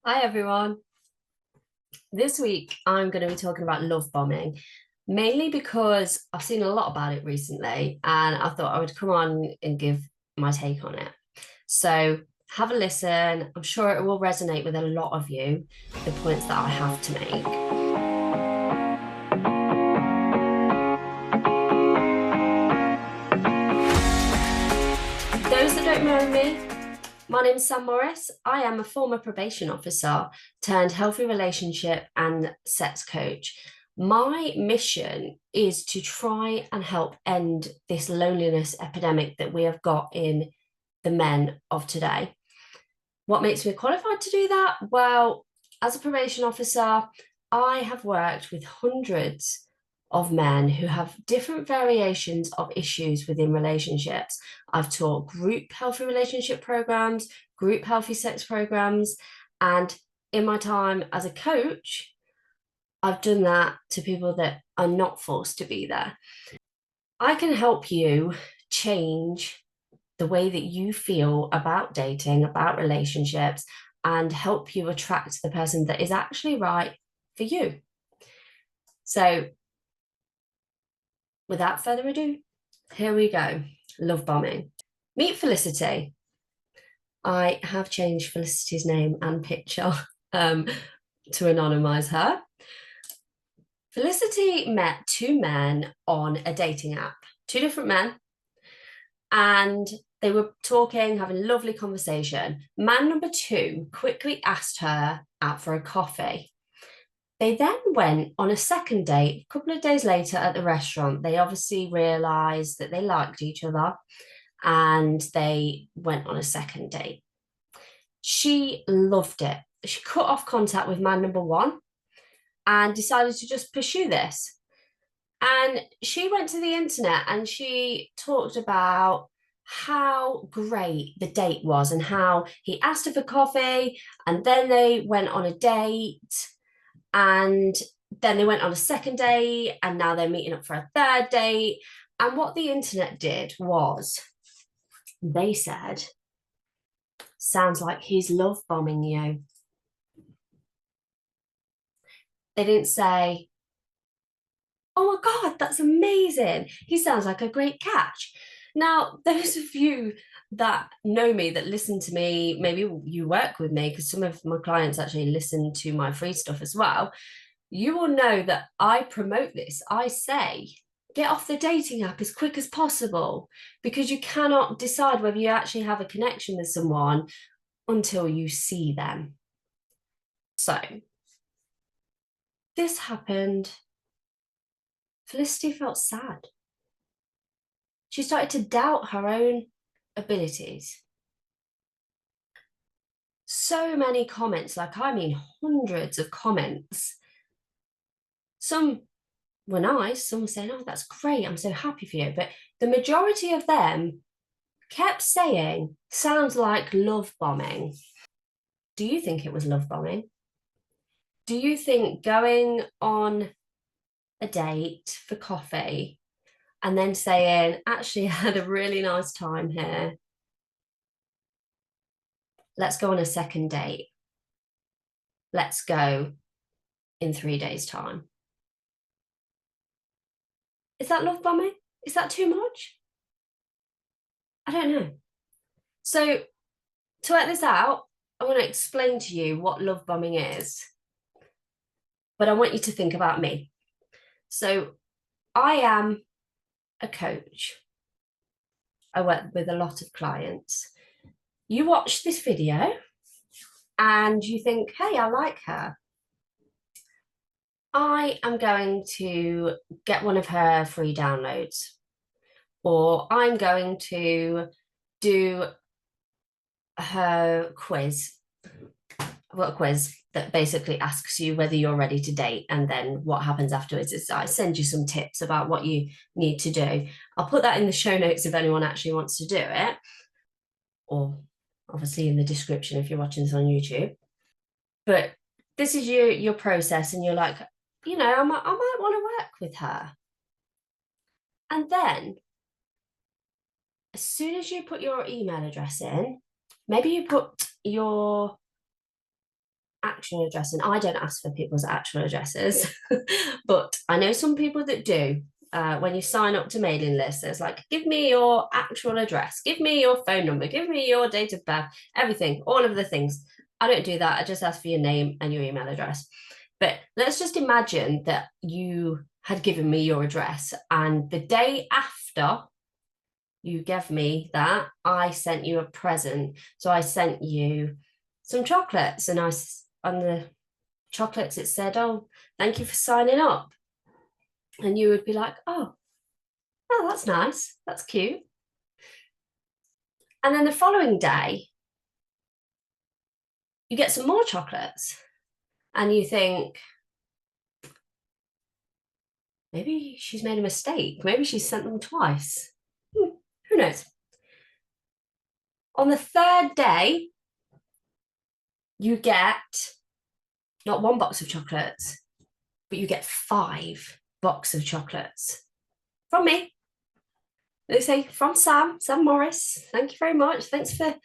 Hi everyone. This week I'm going to be talking about love bombing, mainly because I've seen a lot about it recently and I thought I would come on and give my take on it. So have a listen. I'm sure it will resonate with a lot of you, the points that I have to make. Those that don't know me, my name is Sam Morris. I am a former probation officer turned healthy relationship and sex coach. My mission is to try and help end this loneliness epidemic that we have got in the men of today. What makes me qualified to do that? Well, as a probation officer, I have worked with hundreds of men who have different variations of issues within relationships. I've taught group healthy relationship programs, group healthy sex programs, and in my time as a coach, I've done that to people that are not forced to be there. I can help you change the way that you feel about dating, about relationships, and help you attract the person that is actually right for you. So, without further ado, here we go. Love bombing. Meet Felicity. I have changed Felicity's name and picture to anonymize her. Felicity met two men on a dating app, two different men, and they were talking, having a lovely conversation. Man number two quickly asked her out for a coffee. They then went on a second date a couple of days later at the restaurant. They obviously realised that they liked each other and they went on a second date. She loved it. She cut off contact with man number one and decided to just pursue this. And she went to the internet and she talked about how great the date was and how he asked her for coffee and then they went on a date and then they went on a second date and now they're meeting up for a third date. And what the internet did was they said, sounds like he's love bombing you. They didn't say, oh my God, that's amazing. He sounds like a great catch. Now, those of you that know me, that listen to me, maybe you work with me, because some of my clients actually listen to my free stuff as well. You will know that I promote this. I say, get off the dating app as quick as possible because you cannot decide whether you actually have a connection with someone until you see them. So, this happened. Felicity felt sad. She started to doubt her own abilities. So many comments, like I mean hundreds of comments. Some were nice, some were saying, oh, that's great, I'm so happy for you. But the majority of them kept saying, sounds like love bombing. Do you think it was love bombing? Do you think going on a date for coffee and then saying, actually, I had a really nice time here, let's go on a second date, let's go in 3 days' time? Is that love bombing? Is that too much? I don't know. So to work this out, I'm going to explain to you what love bombing is, but I want you to think about me. So I am a coach. I work with a lot of clients. You watch this video and you think, hey, I like her. I am going to get one of her free downloads, or I'm going to do her quiz. I've got a quiz that basically asks you whether you're ready to date, and then what happens afterwards is I send you some tips about what you need to do. I'll put that in the show notes if anyone actually wants to do it, or obviously in the description if you're watching this on YouTube. But this is your process, and you're like, you know, I might want to work with her. And then as soon as you put your email address in, maybe you put your actual address, and I don't ask for people's actual addresses, but I know some people that do. When you sign up to mailing lists, it's like, give me your actual address, give me your phone number, give me your date of birth, everything, all of the things. I don't do that. I just ask for your name and your email address. But let's just imagine that you had given me your address, and the day after you gave me that, I sent you a present. So I sent you some chocolates, and on the chocolates it said, "Oh, thank you for signing up." And you would be like, "Oh, that's nice. That's cute." And then the following day, you get some more chocolates, and you think, maybe she's made a mistake. Maybe she's sent them twice. Who knows? On the third day, you get not one box of chocolates, but you get 5 boxes of chocolates from me. They say, from Sam Morris. Thank you very much. Thanks for,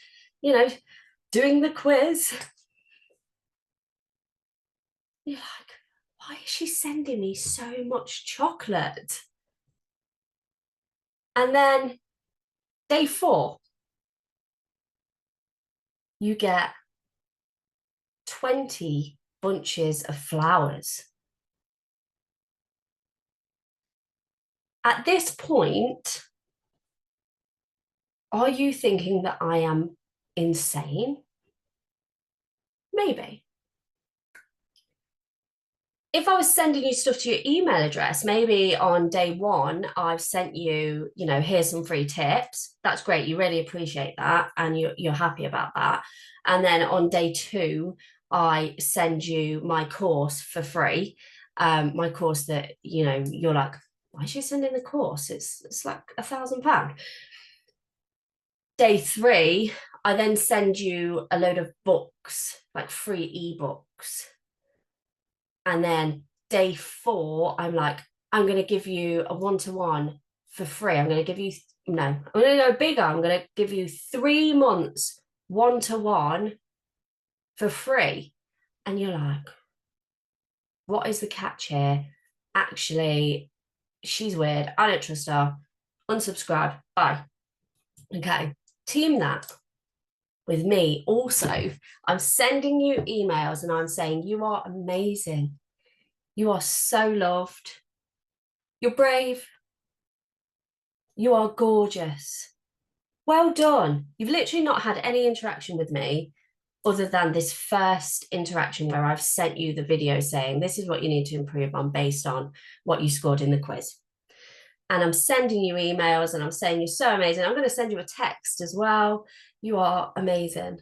doing the quiz. You're like, why is she sending me so much chocolate? And then day 4, you get 20 bunches of flowers. At this point, are you thinking that I am insane? Maybe. If I was sending you stuff to your email address, maybe on day 1, I've sent you, here's some free tips. That's great. You really appreciate that. And you're happy about that. And then on day 2, I send you my course for free. My course that, you're like, why is she sending the course? It's like £1,000. Day 3, I then send you a load of books, like free ebooks. And then day 4, I'm like, I'm going to give you a one-to-one for free. I'm going to give you, I'm going to go bigger. I'm going to give you 3 months one-to-one for free. And you're like, what is the catch here? Actually, she's weird. I don't trust her. Unsubscribe. Bye. Okay. Team that with me. Also, I'm sending you emails and I'm saying, you are amazing. You are so loved. You're brave. You are gorgeous. Well done. You've literally not had any interaction with me other than this first interaction where I've sent you the video saying, this is what you need to improve on based on what you scored in the quiz. And I'm sending you emails and I'm saying, you're so amazing. I'm going to send you a text as well. You are amazing.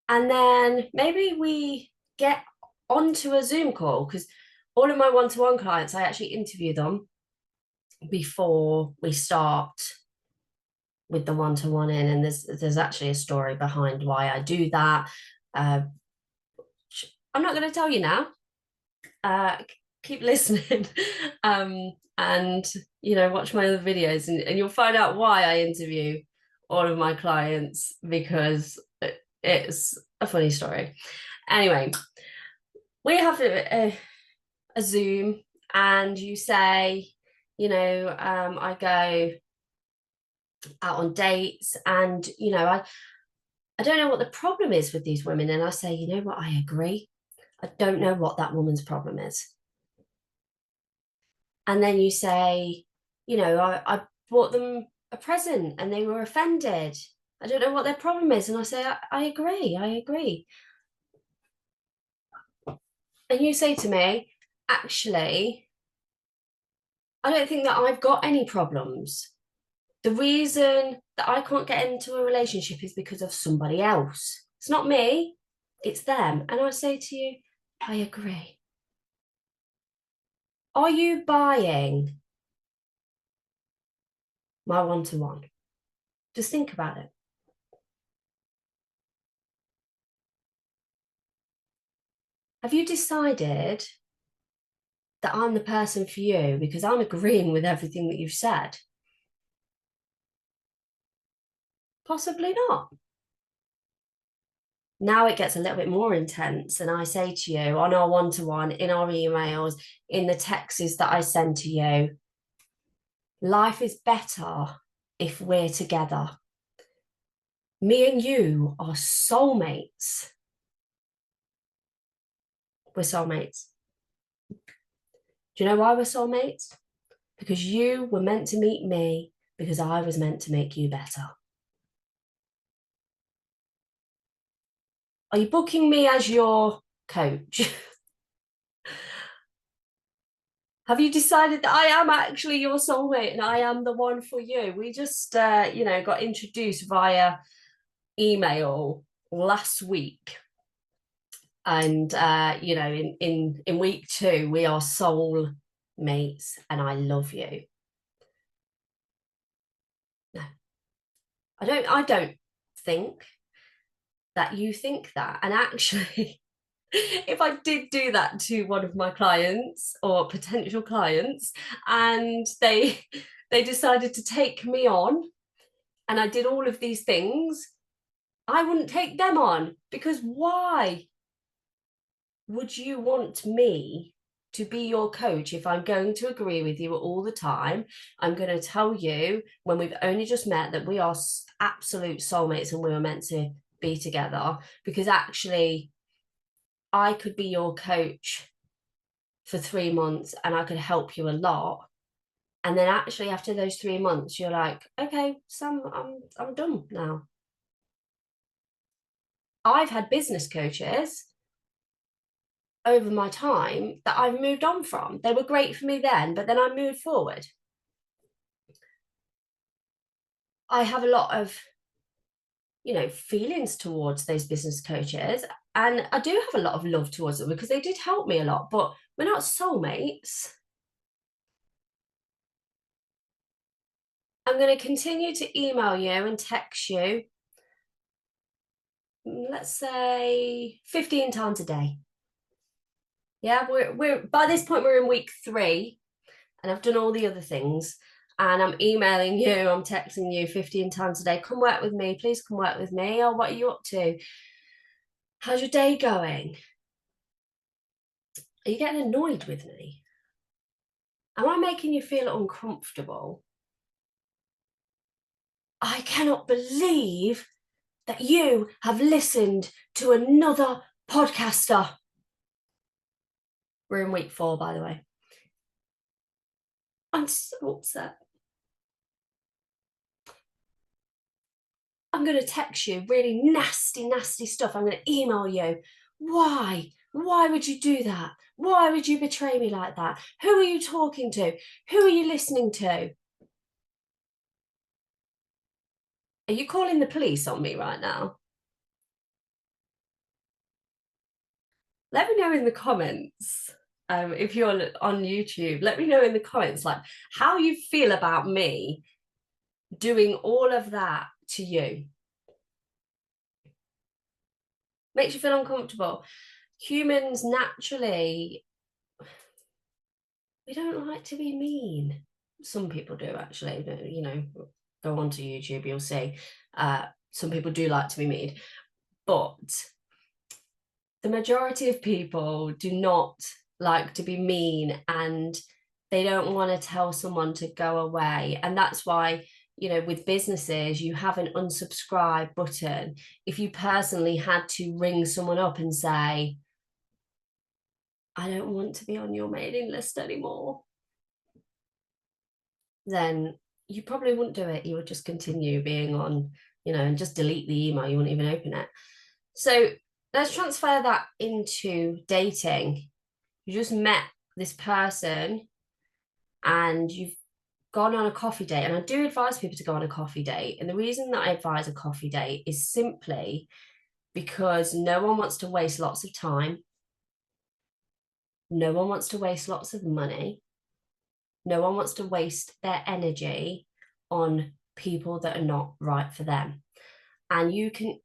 And then maybe we get onto a Zoom call, because all of my one-to-one clients, I actually interview them before we start with the one-to-one in, and there's actually a story behind why I do that. I'm not going to tell you now. Keep listening, and watch my other videos, and you'll find out why I interview all of my clients, because it's a funny story. Anyway, we have a Zoom, and you say, I go out on dates, and I don't know what the problem is with these women, and I say, you know what, I agree. I don't know what that woman's problem is. And then you say, I bought them a present and they were offended. I don't know what their problem is. And I say, I agree. And you say to me, actually, I don't think that I've got any problems. The reason that I can't get into a relationship is because of somebody else. It's not me, it's them. And I say to you, I agree. Are you buying my one-to-one? Just think about it. Have you decided that I'm the person for you because I'm agreeing with everything that you've said? Possibly not. Now it gets a little bit more intense. And I say to you on our one-to-one, in our emails, in the texts that I send to you, life is better if we're together. Me and you are soulmates. We're soulmates. Do you know why we're soulmates? Because you were meant to meet me because I was meant to make you better. Are you booking me as your coach? Have you decided that I am actually your soulmate and I am the one for you? We just, got introduced via email last week. And, in week 2, we are soul mates and I love you. No, I don't think that you think that. And actually, if I did do that to one of my clients or potential clients and they decided to take me on and I did all of these things, I wouldn't take them on, because why would you want me to be your coach if I'm going to agree with you all the time? I'm going to tell you when we've only just met that we are absolute soulmates and we were meant to be together, because actually I could be your coach for 3 months and I could help you a lot. And then actually after those 3 months, you're like, okay, Sam, I'm done now. I've had business coaches over my time that I've moved on from. They were great for me then, but then I moved forward. I have a lot of, feelings towards those business coaches. And I do have a lot of love towards them because they did help me a lot, but we're not soulmates. I'm going to continue to email you and text you, let's say 15 times a day. Yeah, we're by this point we're in week 3 and I've done all the other things and I'm emailing you, I'm texting you 15 times a day. Come work with me, please come work with me. Oh, what are you up to? How's your day going? Are you getting annoyed with me? Am I making you feel uncomfortable? I cannot believe that you have listened to another podcaster. We're in week 4, by the way. I'm so upset. I'm going to text you really nasty, nasty stuff. I'm going to email you. Why? Why would you do that? Why would you betray me like that? Who are you talking to? Who are you listening to? Are you calling the police on me right now? Let me know in the comments. If you're on YouTube, let me know in the comments like how you feel about me doing all of that to you. Makes you feel uncomfortable. Humans naturally, we don't like to be mean. Some people do actually, go onto YouTube, you'll see. Some people do like to be mean, but the majority of people do not like to be mean and they don't want to tell someone to go away. And that's why, with businesses, you have an unsubscribe button. If you personally had to ring someone up and say, I don't want to be on your mailing list anymore, then you probably wouldn't do it. You would just continue being on, and just delete the email. You wouldn't even open it. So let's transfer that into dating. You just met this person and you've gone on a coffee date. And I do advise people to go on a coffee date. And the reason that I advise a coffee date is simply because no one wants to waste lots of time. No one wants to waste lots of money. No one wants to waste their energy on people that are not right for them. And you can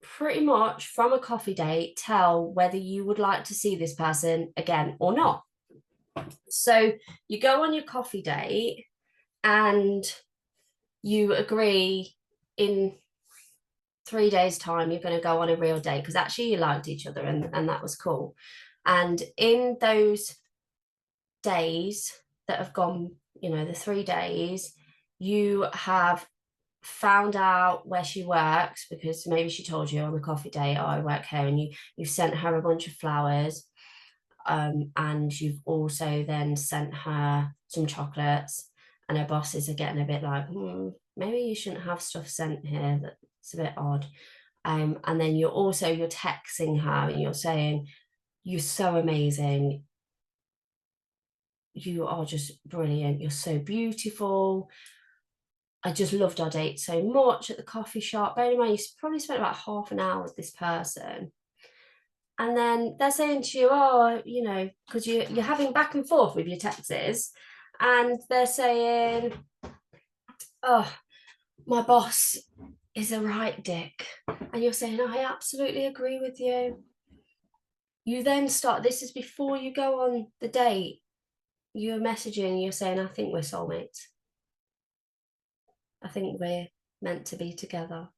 pretty much from a coffee date tell whether you would like to see this person again or not. So you go on your coffee date and you agree in 3 days time you're going to go on a real date because actually you liked each other and that was cool. And in those days that have gone, the 3 days, you have found out where she works because maybe she told you on the coffee date, oh, I work here, and you've sent her a bunch of flowers, and you've also then sent her some chocolates, and her bosses are getting a bit like, maybe you shouldn't have stuff sent here, that's a bit odd. And then you're texting her and you're saying, you're so amazing, you are just brilliant, you're so beautiful, I just loved our date so much at the coffee shop. Bear in mind, you probably spent about half an hour with this person. And then they're saying to you, oh, because you're having back and forth with your texts. And they're saying, oh, my boss is a right dick. And you're saying, oh, I absolutely agree with you. You then start, this is before you go on the date, you're messaging, you're saying, I think we're soulmates. I think we're meant to be together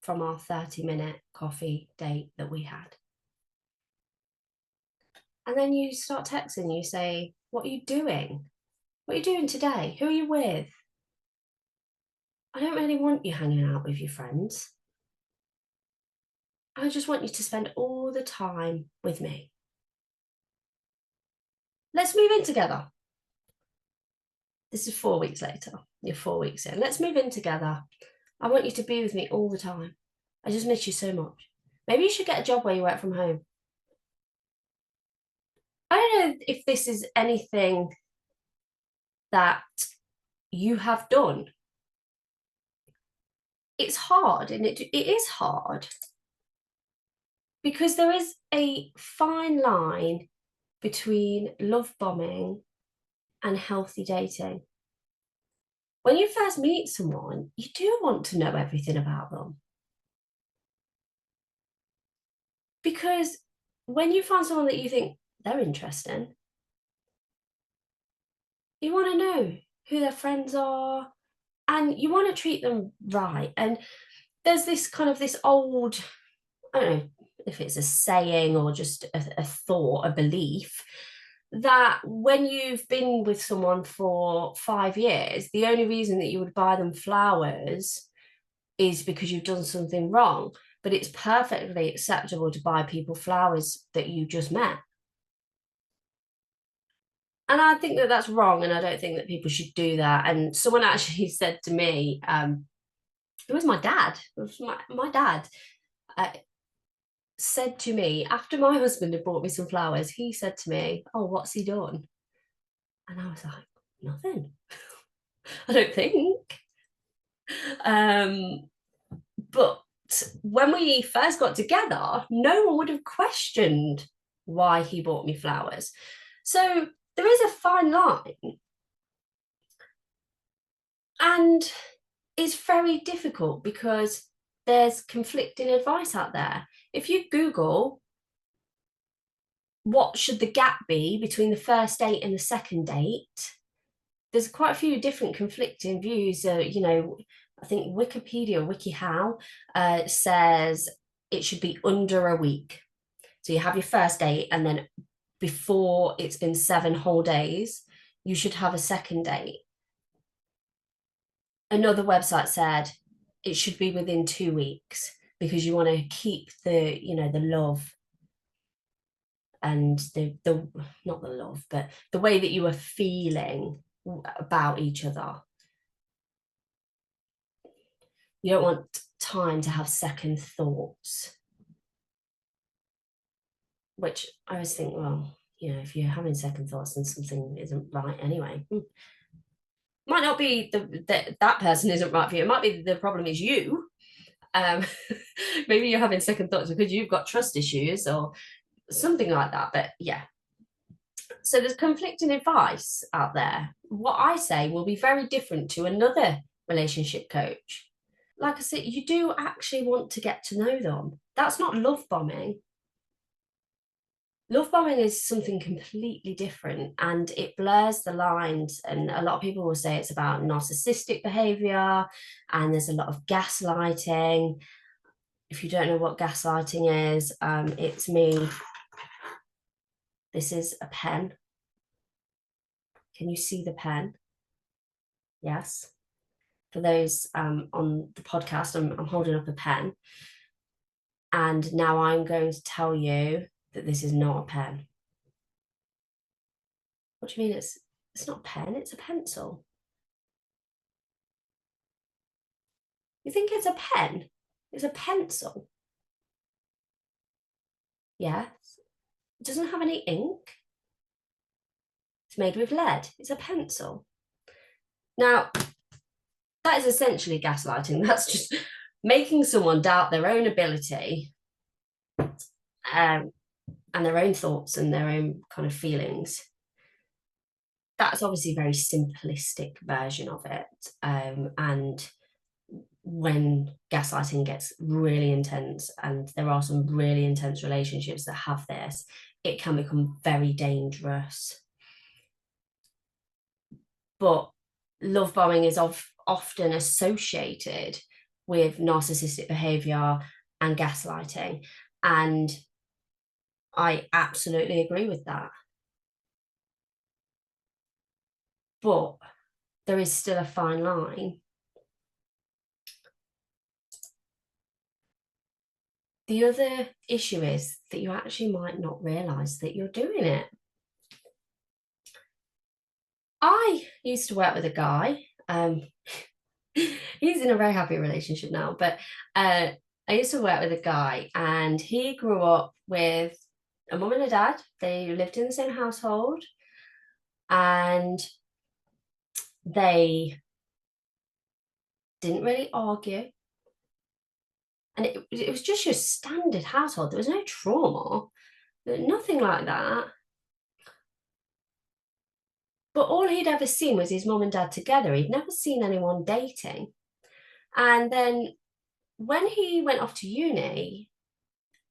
from our 30-minute coffee date that we had. And then you start texting, you say, what are you doing? What are you doing today? Who are you with? I don't really want you hanging out with your friends. I just want you to spend all the time with me. Let's move in together. This is 4 weeks later. You're 4 weeks in. Let's move in together. I want you to be with me all the time. I just miss you so much. Maybe you should get a job where you work from home. I don't know if this is anything that you have done. It's hard, and it is hard because there is a fine line between love bombing and healthy dating. When you first meet someone, you do want to know everything about them. Because when you find someone that you think they're interesting, you want to know who their friends are and you want to treat them right. And there's this old, I don't know if it's a saying or just a thought, a belief, that when you've been with someone for 5 years, the only reason that you would buy them flowers is because you've done something wrong. But it's perfectly acceptable to buy people flowers that you just met. And I think that that's wrong, and I don't think that people should do that. And someone actually said to me, it was my dad. It was my dad said to me, after my husband had bought me some flowers, he said to me, oh, what's he done? And I was like, nothing. I don't think. But when we first got together, no one would have questioned why he bought me flowers. So there is a fine line. And it's very difficult because there's conflicting advice out there. If you Google what should the gap be between the first date and the second date, there's quite a few different conflicting views. I think Wikipedia, WikiHow, says it should be under a week. So you have your first date, and then before it's been 7 whole days, you should have a second date. Another website said it should be within 2 weeks because you want to keep the love and the not the love, but the way that you are feeling about each other. You don't want time to have second thoughts, which I always think, well, if you're having second thoughts, then something isn't right anyway. Might not be that person isn't right for you. It might be the problem is you. Maybe you're having second thoughts because you've got trust issues or something like that. But yeah. So there's conflicting advice out there. What I say will be very different to another relationship coach. Like I said, you do actually want to get to know them. That's not love bombing. Love bombing is something completely different, and it blurs the lines. And a lot of people will say it's about narcissistic behavior, and there's a lot of gaslighting. If you don't know what gaslighting is, it's me. This is a pen. Can you see the pen? Yes. For those on the podcast, I'm holding up a pen. And now I'm going to tell you that this is not a pen. What do you mean it's not a pen, it's a pencil? You think it's a pen? It's a pencil. Yes. It doesn't have any ink. It's made with lead. It's a pencil. Now, that is essentially gaslighting. That's just making someone doubt their own ability and their own thoughts and their own kind of feelings. That's obviously a very simplistic version of it. And when gaslighting gets really intense, and there are some really intense relationships that have this, it can become very dangerous. But love bombing is often associated with narcissistic behavior and gaslighting. And I absolutely agree with that. But there is still a fine line. The other issue is that you actually might not realize that you're doing it. I used to work with a guy. He's in a very happy relationship now, but I used to work with a guy, and he grew up with a mum and a dad. They lived in the same household, and they didn't really argue. And it was just your standard household. There was no trauma, nothing like that. But all he'd ever seen was his mum and dad together. He'd never seen anyone dating. And then when he went off to uni,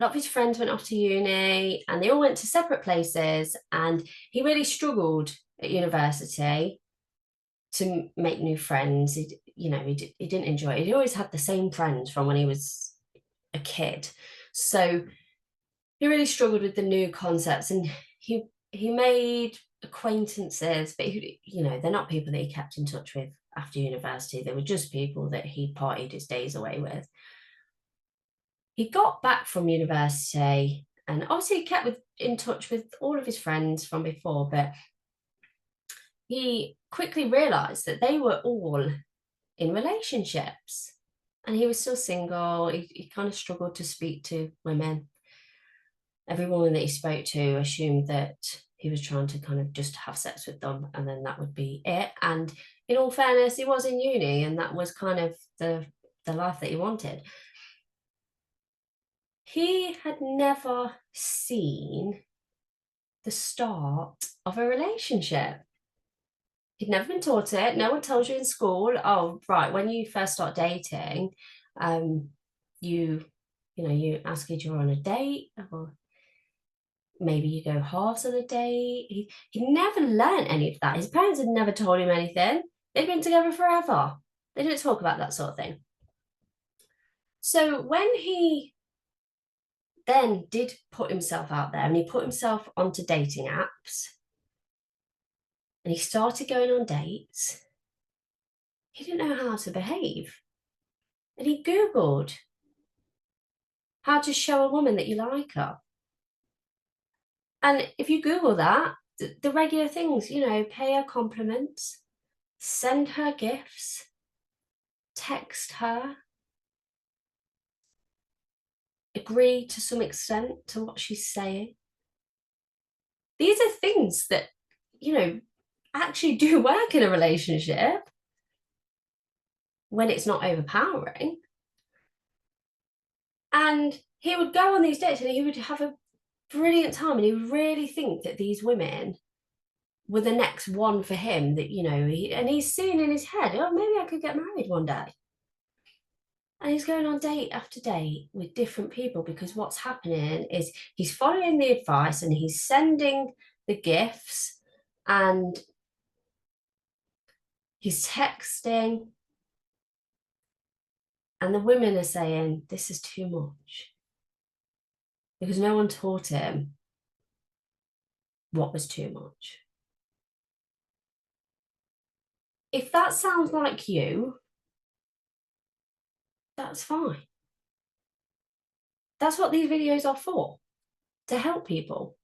a lot of his friends went off to uni and they all went to separate places. And he really struggled at university to make new friends. He didn't enjoy it. He always had the same friends from when he was a kid. So he really struggled with the new concepts, and he made acquaintances, but they're not people that he kept in touch with after university. They were just people that he partied his days away with. He got back from university and obviously he kept in touch with all of his friends from before, but he quickly realized that they were all in relationships and he was still single. He kind of struggled to speak to women. Every woman that he spoke to assumed that he was trying to kind of just have sex with them and then that would be it. And in all fairness, he was in uni and that was kind of the life that he wanted. He had never seen the start of a relationship. He'd never been taught it. No one tells you in school, oh, right, when you first start dating, you ask each other on a date, or maybe you go halves on a date. He never learned any of that. His parents had never told him anything. They'd been together forever. They didn't talk about that sort of thing. So when he then did put himself out there and he put himself onto dating apps and he started going on dates, he didn't know how to behave. And he Googled how to show a woman that you like her. And if you Google that, the regular things, pay her compliments, send her gifts, text her, agree to some extent to what she's saying. These are things that, actually do work in a relationship when it's not overpowering. And he would go on these dates and he would have a brilliant time and he would really think that these women were the next one for him, that, and he's seeing in his head, oh, maybe I could get married one day. And he's going on date after date with different people because what's happening is he's following the advice and he's sending the gifts and he's texting And the women are saying, this is too much. Because no one taught him what was too much. If that sounds like you, that's fine. That's what these videos are for, to help people.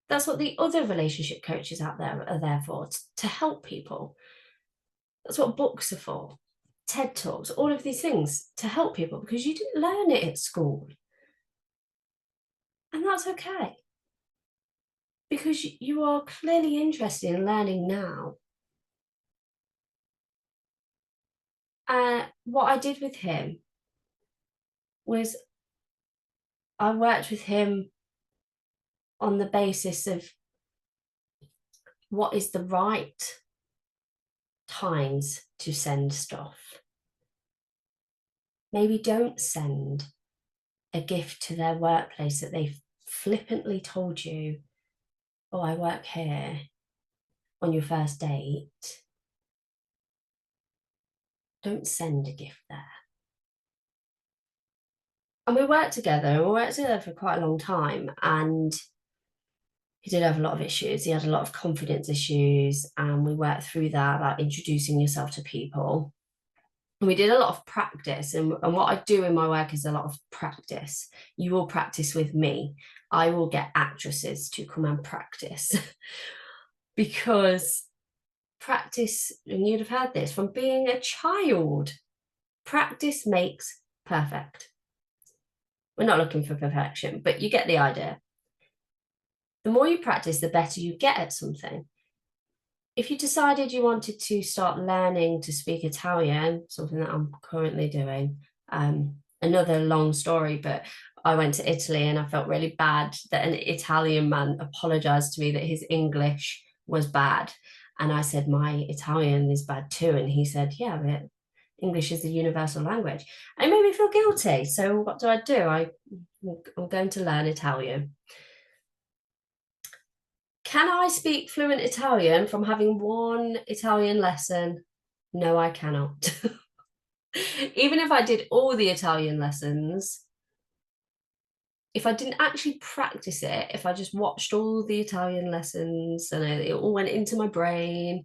That's what the other relationship coaches out there are there for, to help people. That's what books are for, TED Talks, all of these things to help people, because you didn't learn it at school. And that's okay. Because you are clearly interested in learning now. What I did with him was I worked with him on the basis of what is the right times to send stuff. Maybe don't send a gift to their workplace that they've flippantly told you, oh, I work here, on your first date. Don't send a gift there. And we worked together for quite a long time, and he did have a lot of issues. He had a lot of confidence issues, and we worked through that about introducing yourself to people. And we did a lot of practice, and what I do in my work is a lot of practice. You will practice with me. I will get actresses to come and practice because practice, and you'd have heard this from being a child, practice makes perfect. We're not looking for perfection, but you get the idea. The more you practice, the better you get at something. If you decided you wanted to start learning to speak Italian, something that I'm currently doing, another long story, but I went to Italy and I felt really bad that an Italian man apologized to me that his English was bad. And I said, my Italian is bad too. And he said, yeah, but English is the universal language. And it made me feel guilty. So what do? I'm going to learn Italian. Can I speak fluent Italian from having one Italian lesson? No, I cannot. Even if I did all the Italian lessons, if I didn't actually practice it, if I just watched all the Italian lessons and it all went into my brain,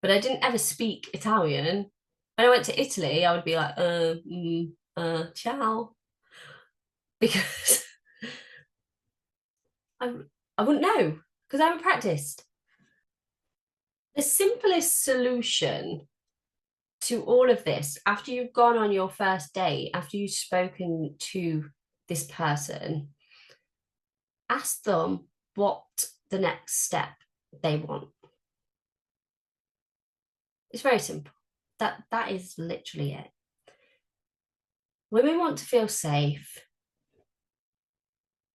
but I didn't ever speak Italian, when I went to Italy, I would be like, ciao. Because I wouldn't know, because I haven't practiced. The simplest solution to all of this, after you've gone on your first date, after you've spoken to this person, ask them what the next step they want. It's very simple. That is literally it. Women want to feel safe.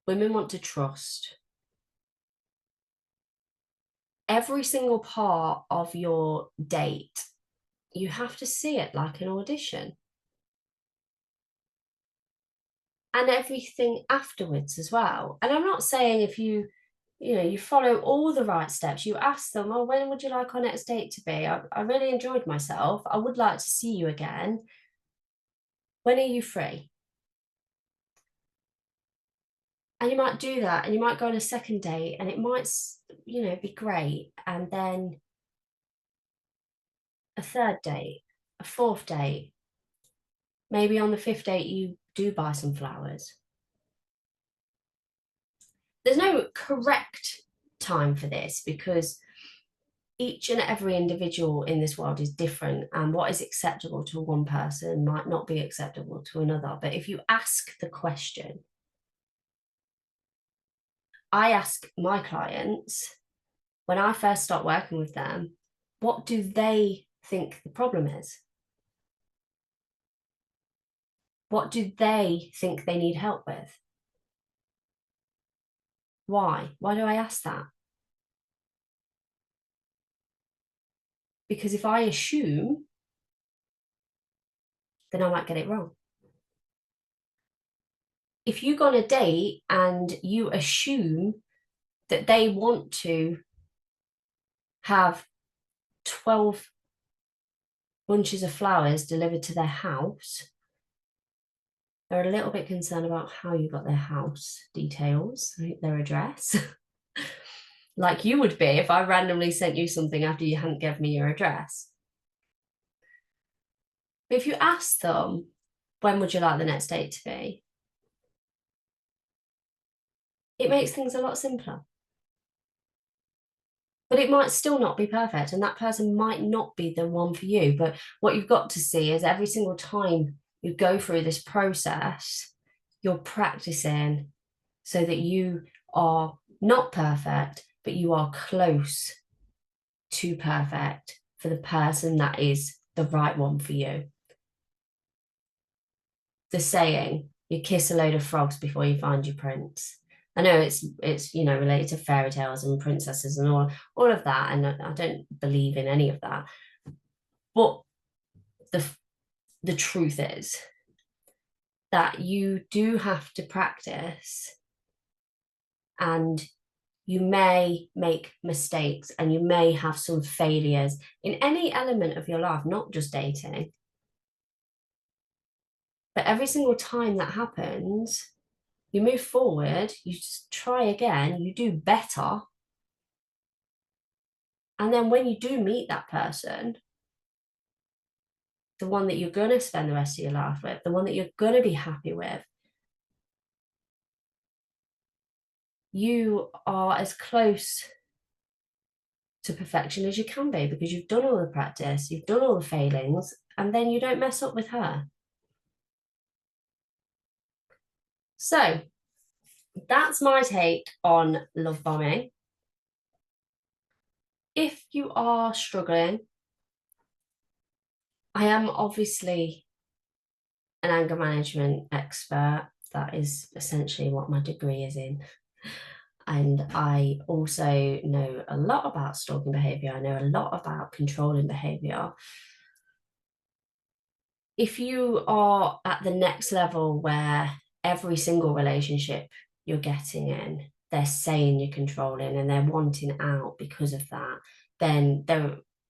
Women want to trust. Every single part of your date, you have to see it like an audition. And everything afterwards as well. And I'm not saying if you follow all the right steps, you ask them, oh, when would you like our next date to be? I really enjoyed myself. I would like to see you again. When are you free? And you might do that, and you might go on a second date, and it might, be great. And then a third date, a fourth date, maybe on the fifth date, you do buy some flowers. There's no correct time for this because each and every individual in this world is different, and what is acceptable to one person might not be acceptable to another. But if you ask the question, I ask my clients when I first start working with them, what do they think the problem is? What do they think they need help with? Why? Why do I ask that? Because if I assume, then I might get it wrong. If you go on a date and you assume that they want to have 12 bunches of flowers delivered to their house, they're a little bit concerned about how you got their house details, their address. Like you would be if I randomly sent you something after you hadn't given me your address. But if you ask them, when would you like the next date to be? It makes things a lot simpler. But it might still not be perfect, and that person might not be the one for you. But what you've got to see is every single time you go through this process, you're practicing so that you are not perfect, but you are close to perfect for the person that is the right one for you. The saying, you kiss a load of frogs before you find your prince. I know it's related to fairy tales and princesses and all of that, and I don't believe in any of that. But the truth is that you do have to practice, and you may make mistakes and you may have some failures in any element of your life, not just dating. But every single time that happens, you move forward, you just try again, you do better. And then when you do meet that person, the one that you're going to spend the rest of your life with, the one that you're going to be happy with, you are as close to perfection as you can be because you've done all the practice, you've done all the failings, and then you don't mess up with her. So that's my take on love bombing. If you are struggling, I am obviously an anger management expert. That is essentially what my degree is in. And I also know a lot about stalking behavior. I know a lot about controlling behavior. If you are at the next level where every single relationship you're getting in, they're saying you're controlling and they're wanting out because of that, then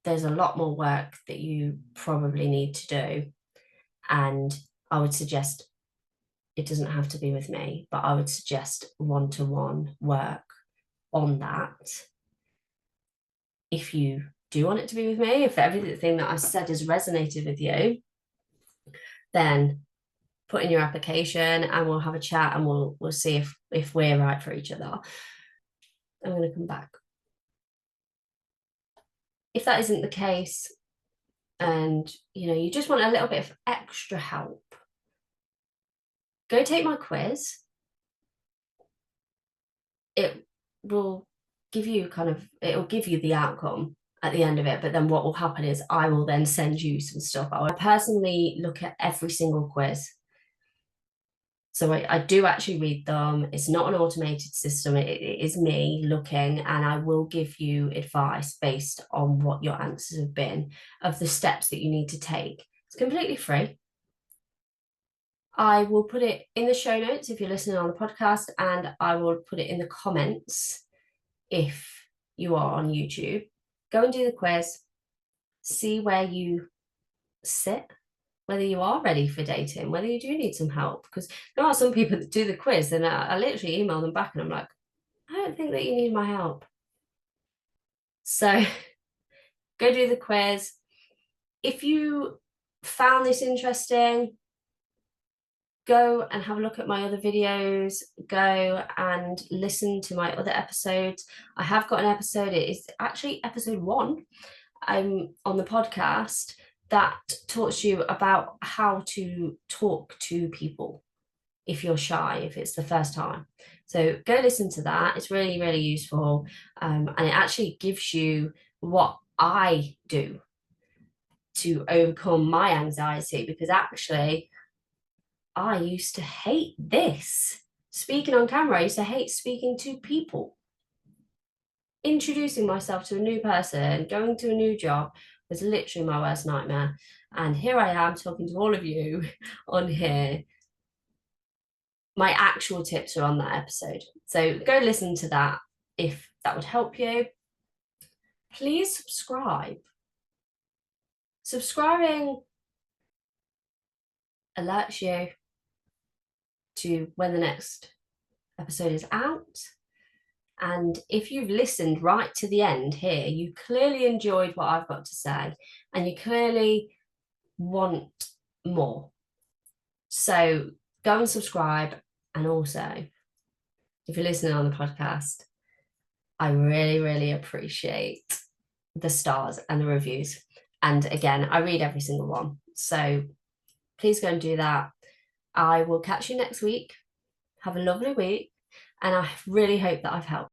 there's a lot more work that you probably need to do. And I would suggest it doesn't have to be with me, but I would suggest one-to-one work on that. If you do want it to be with me, if everything that I said has resonated with you, then put in your application and we'll have a chat and we'll see if we're right for each other. I'm going to come back. If that isn't the case and you just want a little bit of extra help, go take my quiz. It will give you it'll give you the outcome at the end of it, but then what will happen is I will then send you some stuff. I personally look at every single quiz. So I do actually read them. It's not an automated system. It is me looking, and I will give you advice based on what your answers have been of the steps that you need to take. It's completely free. I will put it in the show notes if you're listening on the podcast, and I will put it in the comments if you are on YouTube. Go and do the quiz, see where you sit, whether you are ready for dating, whether you do need some help. Because there are some people that do the quiz and I literally email them back and I'm like, I don't think that you need my help. So go do the quiz. If you found this interesting, go and have a look at my other videos, go and listen to my other episodes. I have got an episode, it is actually episode 1 on the podcast that talks to you about how to talk to people if you're shy, if it's the first time. So go listen to that. It's really, really useful. And it actually gives you what I do to overcome my anxiety, because actually I used to hate this. Speaking on camera, I used to hate speaking to people. Introducing myself to a new person, going to a new job was literally my worst nightmare. And here I am talking to all of you on here. My actual tips are on that episode. So go listen to that if that would help you. Please subscribe Subscribing alerts you to when the next episode is out. And if you've listened right to the end here, you clearly enjoyed what I've got to say and you clearly want more. So go and subscribe. And also, if you're listening on the podcast, I really, really appreciate the stars and the reviews. And again, I read every single one. So please go and do that. I will catch you next week. Have a lovely week. And I really hope that I've helped.